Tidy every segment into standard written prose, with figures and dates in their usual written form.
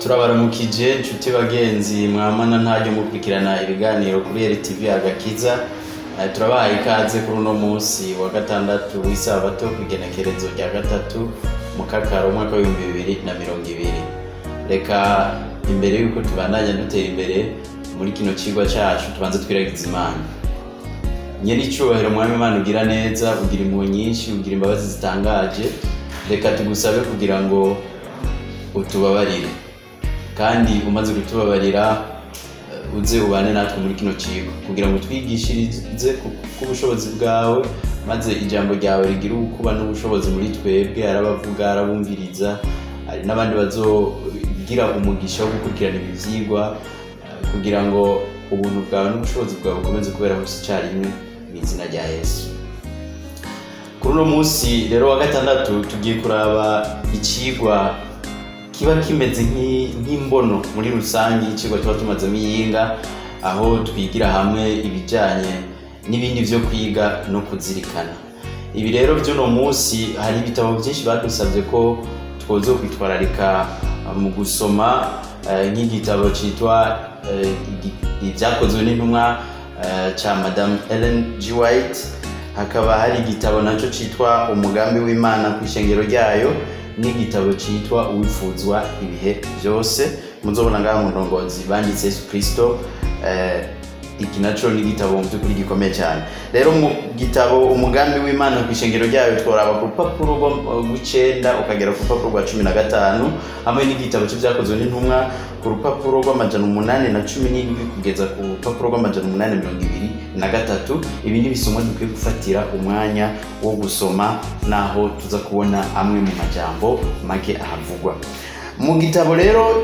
Turabaramukije nshuti bagenzi mwamana ntajya mukurikirana ibiganiro kuri RTV Agakiza. Turabahaye ikaze kuri uno munsi wa gatandatu w'isabato kw'igenekerezo rya gatatu mu kakaro umwaka wa 2020. Reka imbere yuko tubandanya dutera imbere muri kino cigwa cyacu tubanze twiragiza Imana. Nyene icyubahiro mwami Imana ugira neza, ugira impuhwe nyinshi, ugira imbabazi zitangaje. Reka tugusabe kugira ngo utubabarire, kandi umaze kutubabarira uze ubane natwe muri kino cigwa kugira ngo twigishirize ku bushobozi bwawe, maze ijambo ryawe rigira ukuba n'ubushobozi muri twebwe, arabavuga arabumviriza, ari n'abandi bazogira umugisha wo gukurikirana ibi vyigwa, kugira ngo ubuntu bwawe n'ubushobozi bwawe bukomeze kubera hose icyarimwe mu izina rya Yesu. Kuri uno munsi rero wa gatandatu tugiye kuraba icigwa kiba kimeze nk'imbono muri rusange y'icigwa tuba tumazemo iyinga, aho twigira hamwe ibijanye n'ibindi vyo kwiga no kuzirikana. Ibi rero vy'uno munsi hari ibitabo byinshi badusabye ko twozo kwitwararika mu gusoma, nk'igitabo citwa Ibyakozwe n'Intumwa ca Madame Ellen G. White. Hakaba hari igitabo naco citwa Umugambi w'Imana kw'ishengero ryayo, n'igitabo citwa Uwifuzwa ibihe byose. Muzobona ngaha mu ndongozi banditse Yesu Kristo. Iki naco ni igitabo mu by'ukuri gikomeye cyane. Rero mu gitabo Umugambi w'Imana kw'ishengero ryayo tworaba ku rupapuro rw'9 ukagera ku rupapuro rwa 15, hamwe n'igitabo cy'Ibyakozwe n'Intumwa ku rupapuro rw'amajana 817 kugeza ku rupapuro rw'amajana 823. Ibi ni bisomwa dukwiye gufatira umwanya wo gusoma, naho tuza kubona amwe mu majambo make ahavugwa mu gitabo rero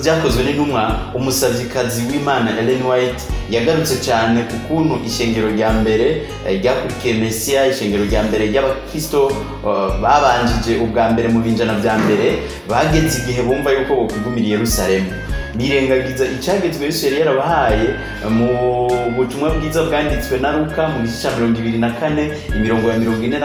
Byakozwe n'Intumwa. Umusavyikazi w'Imana Ellen White yagarutse cyane ku kuntu ishengero rya mbere ryakurikiye Mesiya, ishengero rya mbere ry'Abakristo babanjije ubwa mbere mu binjana bya mbere, bageze igihe bumva yuko bokwigumira i Yerusalemu, birengagiza icagezwe Yesu yari yarabahaye mu butumwa bwiza bwanditswe na Luka mu gice ca 24, imirongo ya 46,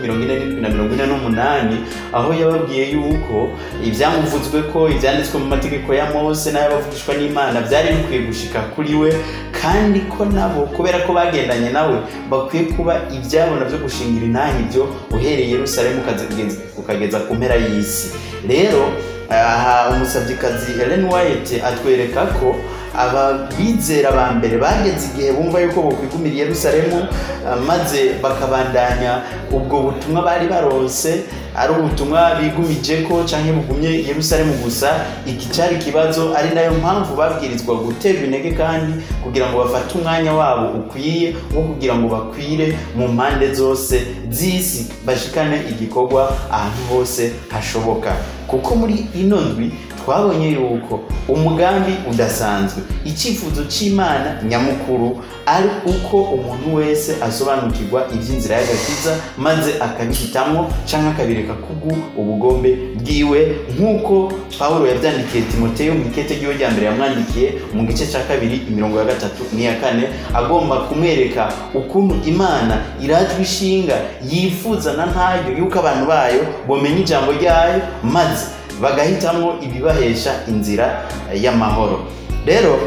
47 na 48, aho yababwiye yuko ivyamuvuzwe ko ivyanditswe mu mategeko ya Mose n'ayabavugishwa n'Imana byari bikwiye gushika kuri we, kandi ko nabo kubera ko bagendanye nawe bakwiye kuba ibyabona byo gushingira intahe ibyo uhereye Yerusalemu ukageza ku mpera y'isi. Rero aha umusavyikazi Ellen White atwereka ko abizera ba mbere bageze igihe bumva yuko bokwigumira i Yerusalemu, maze bakabandanya ubwo butumwa bari baronse, ari ubutumwa bigumije ko canke bugumye i Yerusalemu gusa. Iki cari kibazo, ari nayo mpamvu babwirizwa guterwa intege kandi kugira ngo bafate umwanya wabo ukwiye wo kugira ngo bakwire mu mpande zose z'isi, bashikane igikorwa ahantu hose hashoboka. Kuko muri ino ndwi twabonye yuko umugambi udasanzwe, icyifuzo cy'Imana nyamukuru ari uko umuntu wese asobanukirwa iby'inzira y'agakiza, maze akabihitamo canke akabireka kubwo ubugombe bwiwe, nk'uko Pawulo yabyandikiye Timoteyo mu ikete ryiwe rya mbere yamwandikiye mu gice ca 2 imirongo ya 3 n'iya 4, agomba kumwereka ukuntu Imana irajwe ishinga yifuza na ntayo yuko abantu bayo bomenya ijambo ryayo, maze bagahitamo ibibahesha inzira y'amahoro. Rero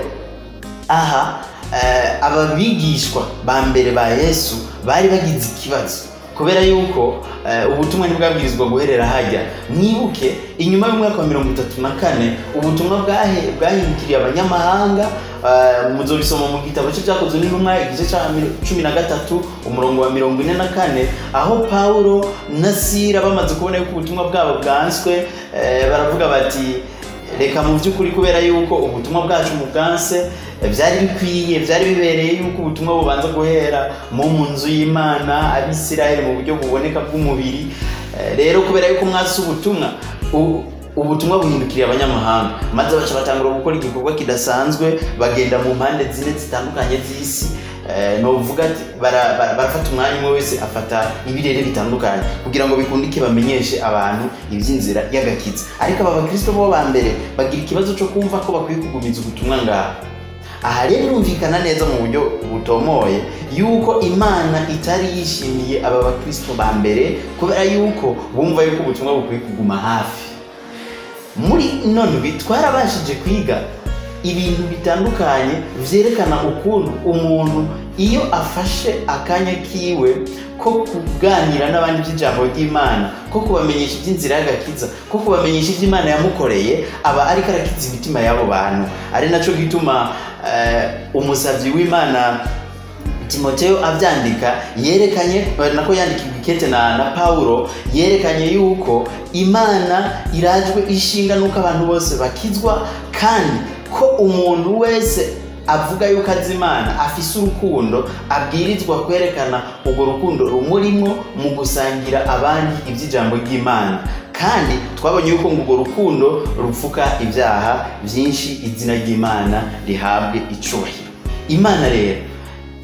aha ababigishwa ba mbere ba Yesu bari bagize ikibazo, kubera yuko ubutumwa ntibwabwirizwa guherera hajya. Mwibuke inyuma y'umwaka wa 34 ubutumwa bwahindukiriye abanyamahanga. Muzobisoma mu gitabo cy'Ibyakozwe n'Intumwa igice ca 13 umurongo wa 44, aho Pawulo na Sila bamaze kubona yuko ubutumwa bwabo bwanswe, baravuga bati reka mu by'ukuri kubera yuko ubutumwa bwacu mu bwanse, byari bikwiye, byari bibereye yuko ubutumwa bubanza guhera mu nzu y'Imana, Abisirayeli mu buryo buboneka bw'umubiri. Rero kubera yuko mwasi ubutumwa buhindukiriye abanyamahanga, maze baca batangura gukora igikorwa kidasanzwe, bagenda mu mpande zine zitandukanye z'isi. Novuga ati barafata umwanya umwe wese afata ibirere bitandukanye kugira ngo bikundike bamenyeshe abantu iby'inzira y'agakiza. Ariko aba Bakristo bo ba mbere bagira ikibazo cyo kumva ko bakwiye kugumiza ubutumwa ngaha. Aha rero birumvikana neza mu buryo butomoye yuko Imana itari yishimiye aba Bakristo ba mbere, kubera yuko bumva yuko ubutumwa bukwiye kuguma hafi. muri none bitwarabashije kwiga ibintu bitandukanye vyerekana ukuntu umuntu iyo afashe akanya kiwe ko kuganira n'abandi by'ijambo ry'Imana, ko kubamenyesha iby'inzira y'agakiza, ko kubamenyesha iby'Imana yamukoreye, aba ariko arakiza imitima y'abo bantu. Ari naco gituma umusavyi w'Imana Timoteyo avyandika yerekanye nako yandikirwa ikete na Paulo, yerekanye yuko Imana irajwe ishinga nuko abantu bose bakizwa, kandi ko umuntu wese avuga yuko azi Imana afise urukundo abwirizwa kwerekana urwo rukundo rumurimo mu gusangira abandi iby'ijambo ry'Imana. Kandi twabonye yuko urwo rukundo rupfuka ibyaha byinshi, izina ry'Imana rihabwe icubahiro. Imana rero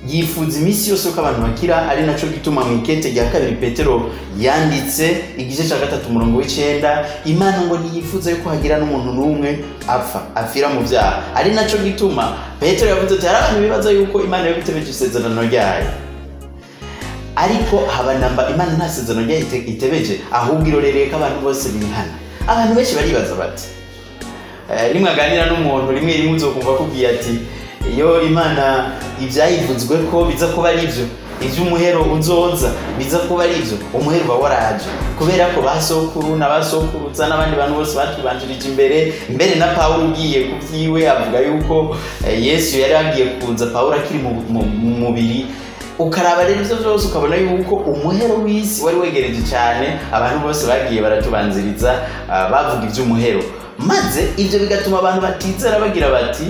yifuza iminsi yose ko abantu bakira, ari naco gituma mu ikete rya 2 Petero yanditse igice ca 3:9, Imana ngo niyifuza yuko hagira n'umuntu n'umwe apfira mu byaha. Ari naco gituma Petero yavuze ati hari abantu bibaza yuko Imana yabitebeje isezerano ryayo, ariko habanamba Imana nta sezerano ryayo itebeje, ahubwo irorereye ko abantu bose bihana. Abantu benshi baribaza bati rimwe aganira n'umuntu rimwe uzokumva kubwiye ati iyo Imana ivyayivuzwe ko biza kuba ari byo, ivy'umuhero uzoza biza kuba ari byo, umuhero uba waraje kubera ko basokuru n'abasokuruza n'abandi bantu bose batubanjirije imbere na Paulo ugiye kuvyiwe avuga yuko Yesu yari agiye kuza Paulo akiri mu mubiri. Ukaraba rero ivyo vyose ukabona yuko umuhero w'isi wari wegereje cyane, abantu bose bagiye baratubanziriza bavuga ivy'umuhero, maze ivyo bigatuma abantu batizera bagira bati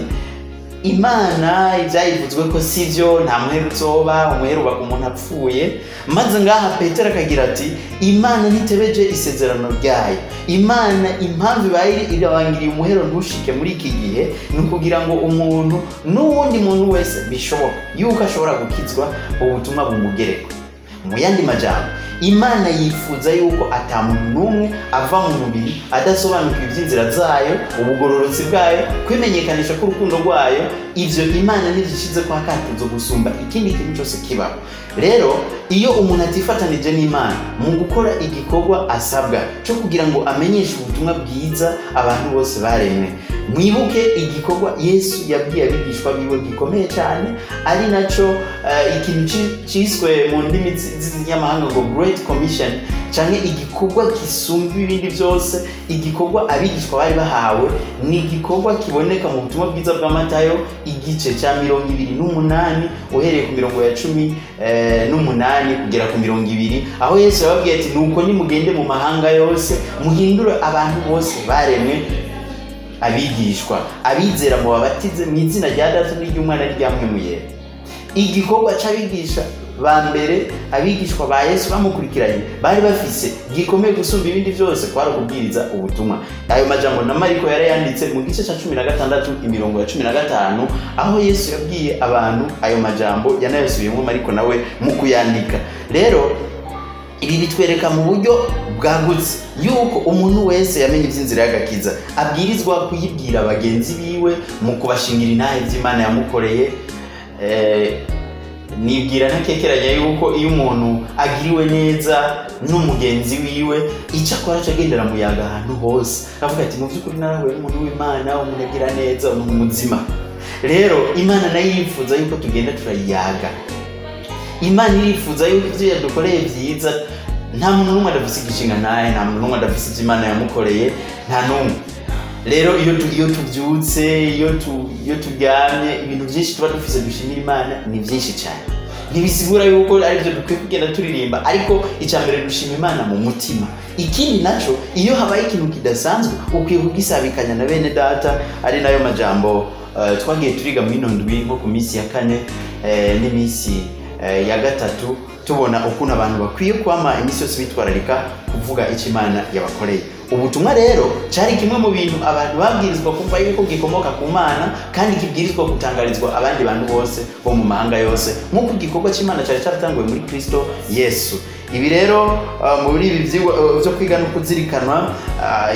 Imana ivyayivuzwe ko sivyo, nta muhero uzoba, umuhero uba umuntu apfuye. Maze ngaha Petero akagira ati Imana ntitebeje isezerano ryayo. Imana impamvu ibaye irabangiriye umuhero ntushike muri iki gihe ni ukugira ngo umuntu n'uwundi muntu wese bishoboka yuko ashobora gukizwa ubutumwa bumugereko. Mu yandi majambo, Imana yifuza yuko ata muntu n'umwe ava mu mubiri adasobanukiwe iby'inzira zayo, ubugororotsi bwayo, kwimenyekanisha ko urukundo rwayo. Ivyo Imana ntivyishize kwa katuzo gusumba ikindi kintu cyose kibaho. Rero iyo umuntu atifatanije n'Imana mu gukora igikorwa asabwa cyo kugira ngo amenyeshe ubutumwa bwiza abantu bose baremwe, mwibuke igikorwa Yesu yabwiye abigishwa biwe gikomeye cyane, ari naco ikintu ciswe mu ndimi z'inyamahanga ngo Great Commission, canke igikorwa kisumba ibindi byose. Igikorwa abigishwa bari bahawe ni igikorwa kiboneka mu butumwa bwiza bwa Matayo igice ca 28 uhereye ku 18 kugera ku 20, aho Yesu yababwiye ati nuko nimugende mu mahanga yose muhindure abantu bose baremwe abigishwa, abizera mu babatize mu izina rya Data n'iry'Umwana n'irya Yera. Igikorwa c'abigisha ba mbere, abigishwa ba Yesu bamukurikiranye bari bafise gikomeye gusumba ibindi byose kwari kubwiriza ubutumwa. Ayo majambo na Mariko yarayanditse mu gice ca 16:15, aho Yesu yabwiye abantu ayo majambo yanayasubiyemo Mariko nawe mu kuyandika. Rero ibi bitwereka mu buryo bwagutse yuko umuntu wese yamenye iby'inzira y'agakiza abwirizwa kuyibwira bagenzi biwe mu kubashingira intahe by'Imana yamukoreye. Nibwira ntakekeranya yuko iyo umuntu agiriwe neza n'umugenzi wiwe icyo akora cyagendera mu yaga ahantu hose, avuga ati mu by'ukuri narahuye n'umuntu w'Imana, umuntu agira neza, umuntu muzima. Rero Imana nayo yifuza yuko tugenda turayaga. Imana irifuza yuko ibyo yadukoreye byiza, nta muntu n'umwe adafise igishinga naye, nta muntu n'umwe adafise ibyo Imana yamukoreye, nta n'umwe. Rero iyo tubyutse, iyo turyamye, ibintu byinshi tuba dufise dushimira Imana ni byinshi cyane. Ntibisigura yuko ari byo dukwiye kugenda turirimba, ariko icyambere dushima Imana mu mutima. Ikindi naco, iyo habaye ikintu kidasanzwe ukwiye kugisabikanya na bene data, ari nayo majambo twagiye turiga mu inondwi nko ku minsi ya 4 n'iminsi ya 3, tubona ukuntu abantu bakwiye kwama iminsi yose bitwararika kuvuga icyo Imana yabakoreye. Ubutumwa rero cyari kimwe mu bintu abantu babwirizwa kumva yuko gikomoka ku Mana, kandi kibwirizwa gutangarizwa abandi bantu bose bo mu mahanga yose, nk'uko igikorwa cy'Imana cyari cyatanguwe muri Kristo Yesu. Ibi rero muri ibi byo kwiga no kuzirikanwa,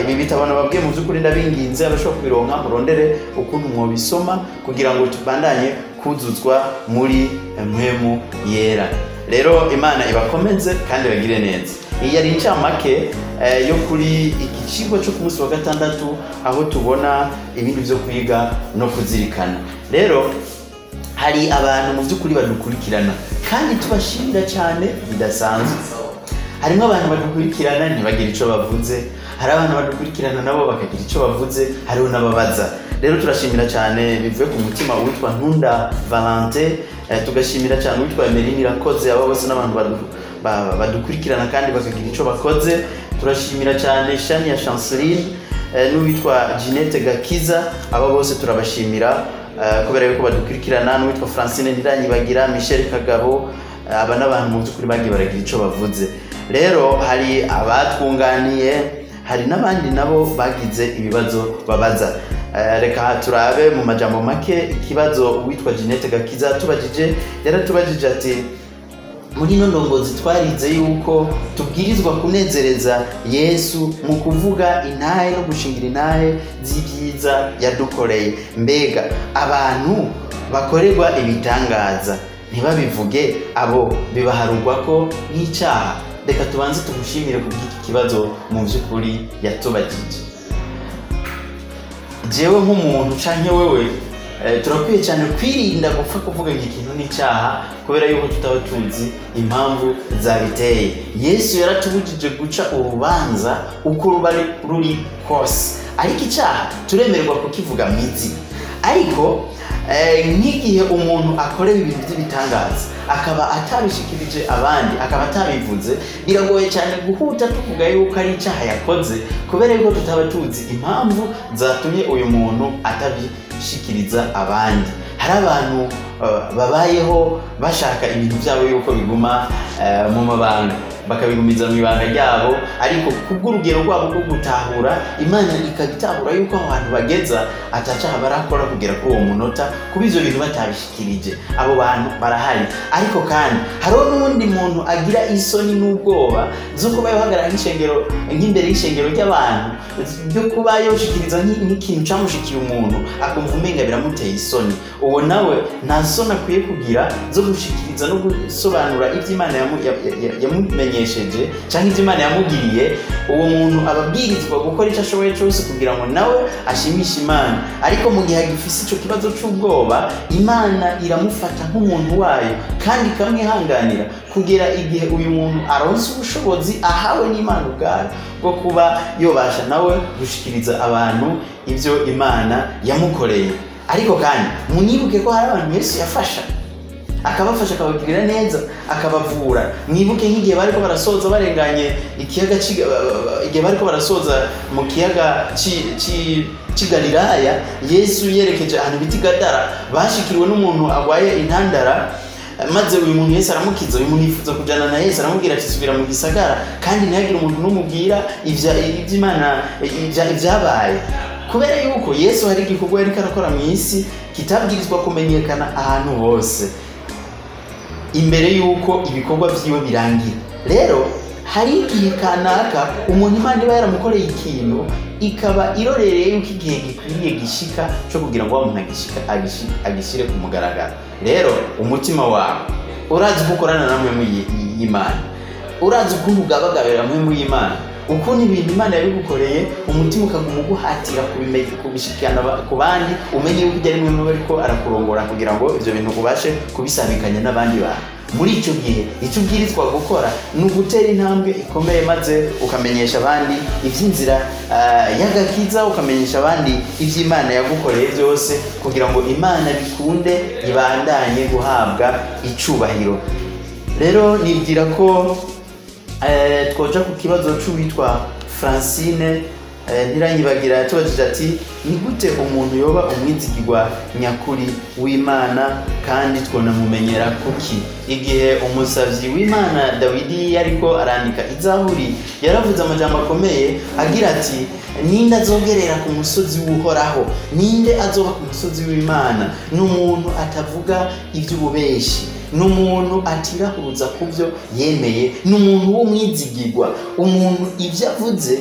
ibi bitabona babwiye mu by'ukuri ndabinginze abashobora kubironka murondere ukuntu mwobisoma kugira ngo tubandanye kuzuzwa muri mpwemu yera. Rero Imana ibakomeze kandi bagire neza. iyi yari incamake yo kuri iki kigo cyo ku munsi wa gatandatu, aho tubona ibindi byo kwiga no kuzirikana. Rero hari abantu mu by'ukuri badukurikirana kandi tubashimira cyane bidasanzwe. Harimo abantu badukurikirana ntibagire icyo bavuze, hari abantu badukurikirana nabo bakagira icyo bavuze, hariho n'ababaza. Rero turashimira cyane bivuye ku mutima uwitwa Ntunda Valentin, tugashimira cyane uwitwa Emeline Irakoze, abo bose n'abantu badukurikirana kandi bakagira icyo bakoze. Turashimira cyane Shania Chanceline n'uwitwa Ginette Gakiza, abo bose turabashimira kubera yuko badukurikirana, n'uwitwa Francine Ntiranyibagira, Michel Kagabo, aba n'abantu mu by'ukuri bagiye baragira icyo bavuze. Rero hari abatwunganiye, hari n'abandi nabo bagize ibibazo babaza. Reka turabe mu majambo make ikibazo uwitwa Ginette Gakiza tubajije. Yaratubajije ati muri ino ndongozi twarize yuko tubwirizwa kunezereza Yesu mu kuvuga intahe no gushingira intahe z'ibyiza yadukoreye. Mbega abantu bakorerwa ibitangaza ntibabivuge, abo bibaharugwa ko nk'icyaha? Reka tubanze tumushimire ku bw'iki kibazo mu by'ukuri yatubagije. Jewe nk'umuntu canke wewe turakwiye cyane kwirinda gupfa kuvuga ngo ikintu n'icyaha kubera yuko tutaba tuzi impamvu zabiteye. Yesu yaratubujije guca urubanza uko ruba ruri kose, ariko icyaha turemererwa kukivuga mizi. Ariko nk'igihe umuntu akorera ibintu by'ibitangaza akaba atabishikirije abandi, akaba atabivuze, biragoye cyane guhuta tuvuga yuko ari icyaha yakoze kubera yuko tutaba tuzi impamvu zatumye uyu muntu atabishikiriza abandi. Hari abantu babayeho bashaka ibintu byabo yuko biguma mu mabanga, bakabigumiza mu ibanga ryabo, ariko kubw'urugero rwabo rwo gutahura, Imana ikabitahura yuko abantu bageza atacaha barakora kugera kuri uwo munota kuba ivyo bintu batabishikirije. Abo bantu barahari, ariko kandi hariho n'undi muntu agira isoni n'ubwoba zo kuba yohagarara nk'ishengero, nk'imbere y'ishengero ry'abantu, byo kuba yoshikiriza nk'ikintu camushikiye umuntu akumva umenga biramuteye isoni. Uwo nawe nta soni akwiye kugira zo gushikiriza no gusobanura ivy'Imana yamumenyesheje cyangwa ivy'Imana yamugiriye. Uwo muntu ababwirizwa gukora icyo ashoboye cyose kugira ngo nawe ashimishe Imana, ariko mu gihe agifise ico kibazo c'ubwoba, Imana iramufata nk'umuntu wayo kandi ikamwihanganira kugera igihe uyu muntu aronse ubushobozi ahawe n'Imana ubwayo bwo kuba yobasha nawe gushikiriza abantu ivyo Imana yamukoreye. Ariko kandi munibuke ko hari abantu Yesu yafasha, akabafasha, akabagirira neza, akabavura. Mwibuke nk'igihe bariko barasoza barenganye ikiyaga, igihe bariko barasoza mu kiyaga ci Galilaya, Yesu yerekeje ahantu biti Gadara, bashikiriwe n'umuntu agwaye intandara, maze uyu muntu Yesu aramukiza. Uyu muntu yifuza kujana na Yesu, aramubwira ati subira mu gisagara kandi ntihagire umuntu n'umubwira ivy'Imana ivyabaye, kubera yuko Yesu hari igikorwa yariko arakora mu isi kitabwirizwa kumenyekana ahantu hose imbere yuko ibikorwa vyiwe birangira. Rero hari igihe kanaka umuntu Imana iba yaramukoreye ikintu ikaba irorereye yuko igihe gikwiriye gishika cyo kugira ngo wa muntu agishire ku mugaragaro. Rero umutima wawe urazi gukorana namwe mu y'Imana, urazi ukuntu ugabagabira mwe mu y'Imana, ukuntu ibintu Imana yabigukoreye, umutima ukaguma uguhatira kubishikana ku bandi, umenye yuko ujya rimwe mu bariko arakurongora kugira ngo ivyo bintu ubashe kubisabikanya n'abandi bantu. Muri icyo gihe icyo ubwirizwa gukora ni ugutera intambwe ikomeye, maze ukamenyesha abandi iby'inzira y'agakiza, ukamenyesha abandi iby'Imana yagukoreye byose kugira ngo Imana bikunde ibandanye guhabwa icubahiro. Rero nibwira ko twoja ku kibazo c'uwitwa Francine Ntiranyibagira. Tubajije ati ni gute umuntu yoba umwizigirwa nyakuri w'Imana kandi twonamumenyera kuki? Igihe umusavyi w'Imana Dawidi yariko arandika izaburi, yaravuze amajambo akomeye agira ati ninde azogerera ku musozi w'Uhoraho, ninde azoba ku musozi w'Imana? N'umuntu atavuga ivy'ububeshi, n'umuntu atirahuza kuvyo yemeye, n'umuntu w'umwizigirwa, umuntu ivyo avuze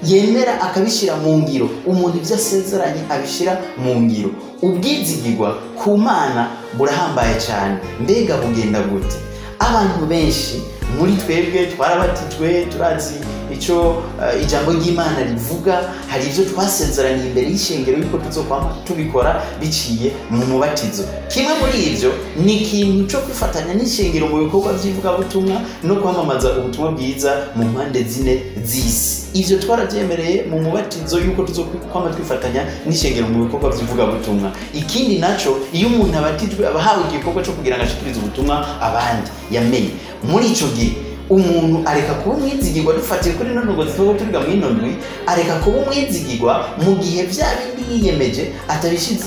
yemera akabishira mu ngiro, umuntu ivyo asezeranye abishira mu ngiro. Ubwizigirwa ku Mana burahambaye cyane. Mbega bugenda gute? abantu benshi muri twebwe twarabatijwe, turazi ico ijambo ry'Imana rivuga, hari ivyo twasezeraniye imbere y'ishengero yuko tuzokwama tubikora biciye mu mubatizo. Kimwe muri ivyo ni ikintu cyo kwifatanya n'ishengero mu bikorwa by'ivugabutumwa no kwamamaza ubutumwa bwiza mu mpande zine z'isi. Ivyo twarabyemereye mu mubatizo yuko tuzokwama twifatanya n'ishengero mu bikorwa by'ivugabutumwa. Ikindi naco, iyo umuntu abatijwe abahawe igikorwa cyo kugira ngo ashikirize ubutumwa abandi yamenye. Muri ico gihe umuntu areka kuba umwizigirwa, dufatiye kuri none ngo zitwa turiga mu inondwi, areka kuba umwizigirwa mu gihe vya bindi yiyemeje atabishize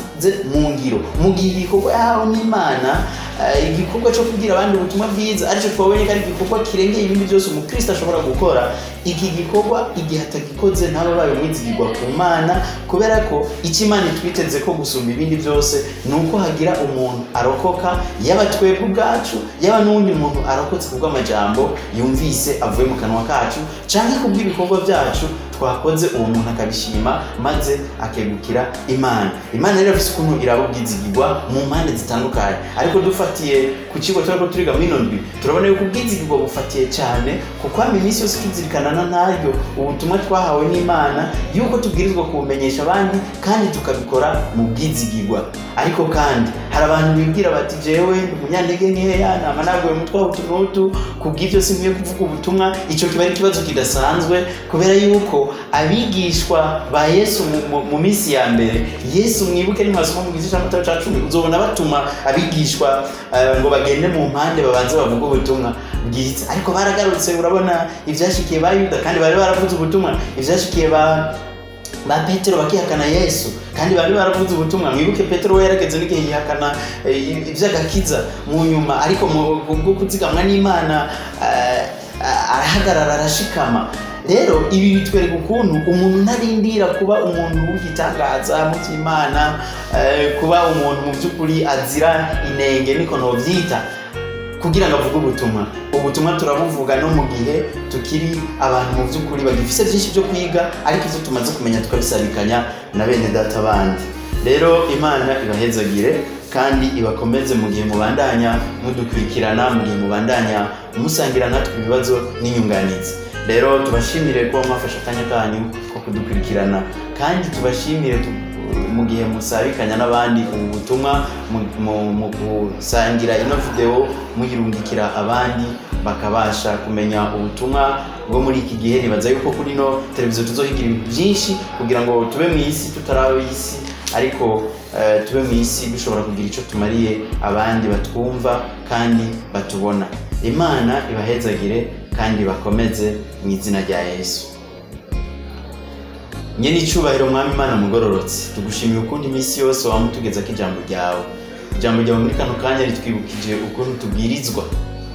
mu ngiro, mu gihe igikorwa yahawe n'Imana, igikorwa cyo kugira abandi ubutumwa bwiza arico twabonye ko ari igikorwa kirengeye ibindi byose umukristo ashobora gukora. Iki gikorwa igihe atagikoze ntababaye umwizigirwa ku Mana, kubera ko icyo Imana twiteze ko gusumba ibindi byose nuko hagira umuntu arokoka, yaba twebwe ubwacu, yaba n'undi muntu arokotse kubw'amajambo yumvise avuye mu kanwa kacu, canke kubw'ibikorwa byacu twakoze uwo muntu akabishima maze akegukira Imana. Imana rero ifise ukuntu irabubwizigirwa mu mpande zitandukanye, ariko dufatiye ku kigo turako turiga mu inondwi turabona yuko ubwizigirwa bufatiye cyane kuko iminsi yose tuzirikanana naryo ubutumwa twahawe n'Imana yuko tubwirizwa kubumenyesha abandi kandi tukabikora mu bwizigirwa. Ariko kandi hari abantu bibwira bati jewe umunyantege nkeya nama nagoye umutwe w'utunutu, kubw'ivyo sinkwiye kuvuga ubutumwa. Ico kiba ari ikibazo kidasanzwe, kubera yuko abigishwa ba Yesu mu minsi ya mbere, Yesu mwibuke ni mwasoma mu gice cy'Amatayo 10 uzobona batuma abigishwa ngo bagende mu mpande babanze bavuga ubutumwa bwiza. Ariko baragarutse, urabona ivyashikiye ba Yuda kandi bari baravuze ubutumwa, ivyashikiye ba Petero bakihakana Yesu kandi bari baravuze ubutumwa. Mwibuke Petero we yarageze n'igihe yihakana ivy'agakiza mu nyuma, ariko mu kuzigamwa n'Imana arahagarara arashikama. Rero ibi bitwereka ukuntu umuntu ntarindira kuba umuntu w'igitangaza mu by'Imana, kuba umuntu mu by'ukuri azira inenge niko novyita kugira ngo avuge ubutumwa. Ubutumwa turabuvuga no mu gihe tukiri abantu mu by'ukuri bagifise byinshi byo kwiga, ariko ivyo tumaze kumenya tukabisabikanya na bene data bandi. Rero Imana ibahezagire kandi ibakomeze mu gihe mubandanya mudukurikirana, mu gihe mubandanya musangira natwe ibibazo n'inyunganizi. Rero tubashimire ko mwafashe akanya kanyu ko kudukurikirana, kandi tubashimire mu gihe musabikanya n'abandi ubu butumwa mu gusangira ino video muyirungikira abandi bakabasha kumenya ubutumwa bwo muri iki gihe. Nibaza yuko kuri no televiziyo tuzohigira ibintu byinshi kugira ngo tube mu isi tutarabe isi, ariko tube mu isi bishobora kugira ico tumariye abandi batwumva kandi batubona. Imana ibahezagire kandi bakomeze mu izina rya Yesu. Nyene icubahiro Mwami Imana mugororotse, tugushimiye ukundi iminsi yose wamutugeza ko ijambo ryawe. Ijambo ryawe muri kano kanya ritwibukije ukuntu tubwirizwa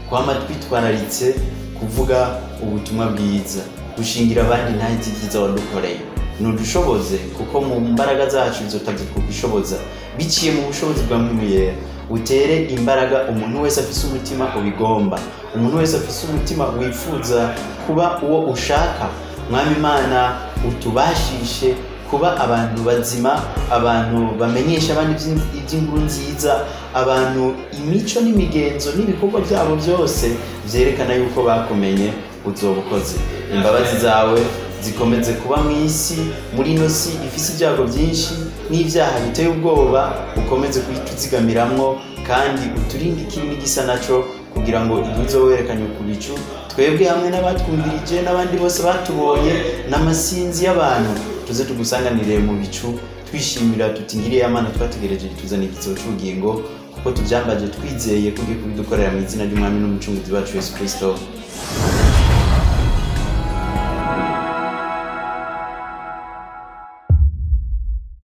kwama twitwararitse kuvuga ubutumwa bwiza, gushingira abandi ntahe ibyiza wadukoreye. Nudushoboze kuko mu mbaraga zacu izotagiye kubishoboza, biciye mu bushobozi bwa Mwami Yera. Utere imbaraga umuntu wese afise umutima ubigomba, umuntu wese afise umutima wifuza kuba uwo ushaka. Mwami Imana utubashishe kuba abantu bazima, abantu bamenyesha abandi iby'inkuru nziza, abantu imico n'imigenzo n'ibikorwa byabo byose byerekana yuko bakumenye uzobukoze. Imbabazi zawe zikomeze kuba mu isi, muri ino si ifise ibyago byinshi n'ibyaha biteye ubwoba, ukomeze kuyituzigamiramwo kandi uturinde ikibi n'igisa naco, kugira ngo igizo werekanye ku bicu twebwe hamwe n'abatwumvirije n'abandi bose batubonye n'amasinzi y'abantu tuze tugusanganire mu bicu twishimira tutingiriye Imana twategereje tuzana igizo cy'ubugingo, kuko tubyambaje twizeye kugiye kubidukorera mu izina ry'Umwami n'Umucunguzi wacu Yesu Kristo.